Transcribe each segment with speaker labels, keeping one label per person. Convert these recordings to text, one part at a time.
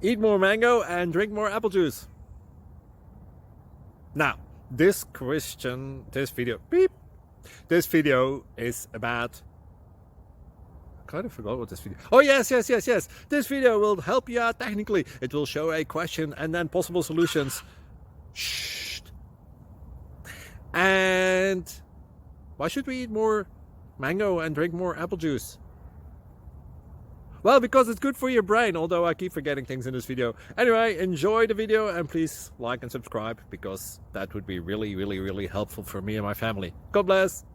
Speaker 1: Eat more mango and drink more apple juice. Now, this video is about, I kind of forgot what this video. Oh, yes. This video will help you out technically. It will show a question and then possible solutions. Shh. And why should we eat more mango and drink more apple juice? Well, because it's good for your brain, although I keep forgetting things in this video. Anyway, enjoy the video and please like and subscribe, because that would be really helpful for me and my family. God bless!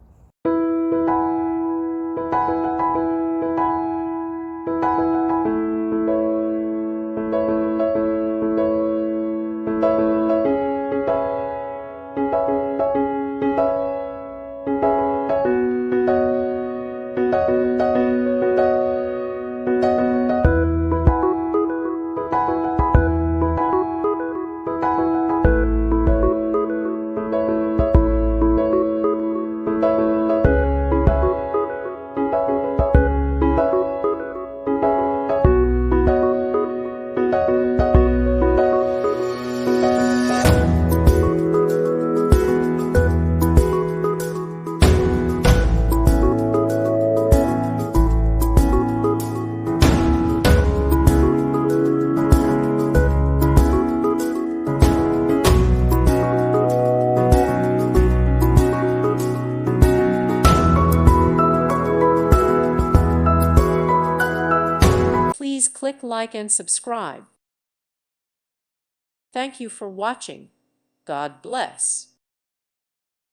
Speaker 2: Please click like and subscribe. Thank you for watching. God bless.